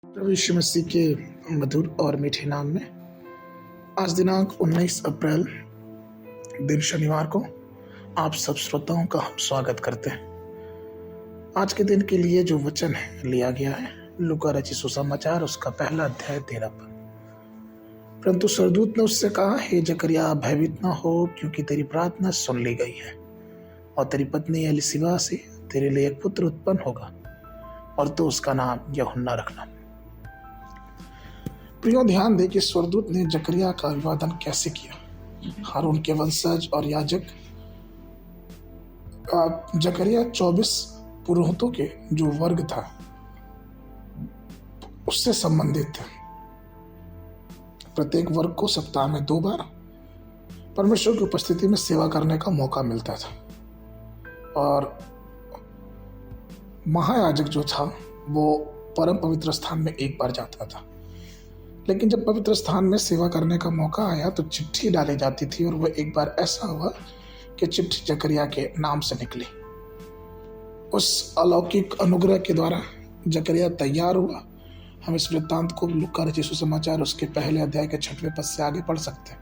प्रभु यीशु मसीह के मधुर और मीठे नाम में आज दिनांक 19 अप्रैल दिन शनिवार को आप सब श्रोताओं का हम स्वागत करते हैं। आज के दिन के लिए जो वचन है लिया गया है लूका रचित सुसमाचार उसका पहला अध्याय 13 पद। परंतु स्वर्गदूत ने उससे कहा, हे जकरिया, भयभीत न हो, क्योंकि तेरी प्रार्थना सुन ली गई है और तेरी पत्नी एलिशिबा से तेरे लिए एक पुत्र उत्पन्न होगा और तो उसका नाम यूहन्ना रखना। प्रियो, ध्यान दे कि स्वर्गदूत ने जकरिया का अभिवादन कैसे किया। हारून के वंशज और याजक जकरिया 24 पुरोहितों के जो वर्ग था उससे संबंधित थे। प्रत्येक वर्ग को सप्ताह में 2 बार परमेश्वर की उपस्थिति में सेवा करने का मौका मिलता था और महायाजक जो था वो परम पवित्र स्थान में 1 बार जाता था। लेकिन जब पवित्र स्थान में सेवा करने का मौका आया तो चिट्ठी डाली जाती थी और वह एक बार ऐसा हुआ कि चिट्ठी जकरिया के नाम से निकली। उस अलौकिक अनुग्रह के द्वारा जकरिया तैयार हुआ। हम इस वृत्तांत को लूका रचित सुसमाचार उसके पहले अध्याय के 6वें पद से आगे पढ़ सकते हैं।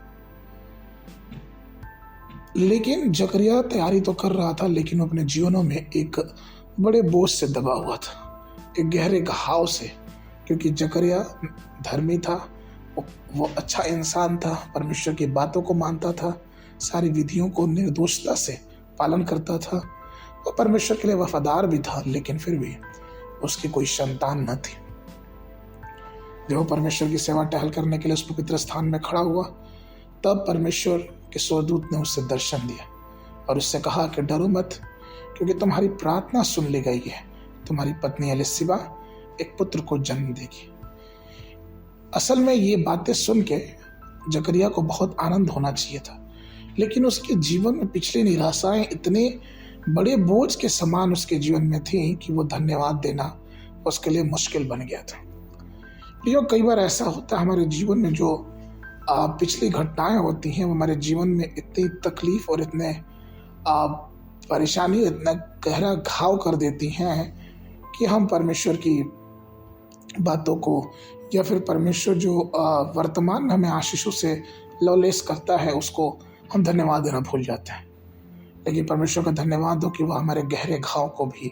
लेकिन जकरिया तैयारी तो कर रहा था, लेकिन वो अपने जीवनों में एक बड़े बोझ से दबा हुआ था, एक गहरे घाव से। क्योंकि जकरिया धर्मी था, वो अच्छा इंसान था, परमेश्वर की बातों को मानता था, सारी विधियों को निर्दोषता से पालन करता था, वो परमेश्वर के लिए वफादार भी था। लेकिन फिर भी उसकी कोई संतान न थी। जब वो परमेश्वर की सेवा टहल करने के लिए उस पवित्र स्थान में खड़ा हुआ, तब परमेश्वर के स्वर्गदूत ने उससे दर्शन दिया और उससे कहा कि डरो मत, क्योंकि तुम्हारी प्रार्थना सुन ली गई है। तुम्हारी पत्नी एलिशिबा एक पुत्र को जन्म देगी। असल में ये बातें सुन के जकरिया को बहुत आनंद होना चाहिए था, लेकिन उसके जीवन में पिछली निराशाएं इतने बड़े बोझ के समान उसके जीवन में थी कि वो धन्यवाद देना उसके लिए मुश्किल बन गया था। प्रियो, कई बार ऐसा होता है हमारे जीवन में, जो पिछली घटनाएं होती हैं, हमारे जीवन में इतनी तकलीफ और इतने परेशानी, इतना गहरा घाव कर देती हैं कि हम परमेश्वर की बातों को या फिर परमेश्वर जो वर्तमान में हमें आशीषों से लवलेस करता है उसको हम धन्यवाद देना भूल जाते हैं। लेकिन परमेश्वर का धन्यवाद हो कि वह हमारे गहरे घाव को भी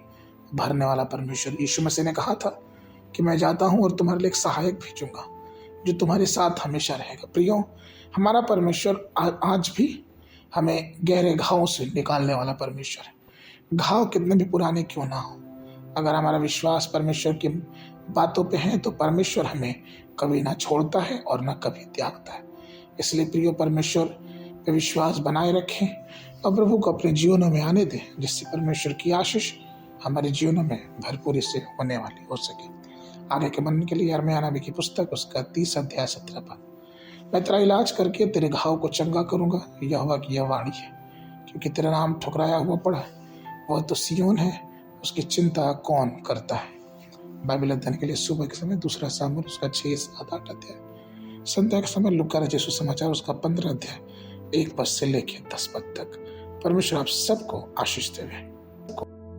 भरने वाला परमेश्वर। यीशु मसीह ने कहा था कि मैं जाता हूँ और तुम्हारे लिए एक सहायक भेजूंगा जो तुम्हारे साथ हमेशा रहेगा। प्रियो, हमारा परमेश्वर आज भी हमें गहरे घावों से निकालने वाला परमेश्वर है। घाव कितने भी पुराने क्यों ना हो, अगर हमारा विश्वास परमेश्वर की बातों पे है तो परमेश्वर हमें कभी ना छोड़ता है और ना कभी त्यागता है। इसलिए प्रियो, परमेश्वर पे विश्वास बनाए रखें और प्रभु को अपने जीवनों में आने दें, जिससे परमेश्वर की आशीष हमारे जीवनों में भरपूरी से होने वाली हो सके। आगे के मन के लिए यिर्मयाह नबी की पुस्तक उसका 30 अध्याय 17 पद। मैं तेरा इलाज करके तेरे घाव को चंगा करूंगा, यहोवा की यह वाणी है। क्योंकि तेरा नाम ठुकराया हुआ पड़ा, वह तो सिय्योन है, उसकी चिंता कौन करता है। बाइबल अध्ययन के लिए सुबह के समय 2 सामुएल उसका 6, 7, 8 अध्याय। संध्या के समय लूका रचित सुसमाचार उसका 15 अध्याय 1 पद से लेकर 10 पद तक। परमेश्वर आप सबको आशीष देवे।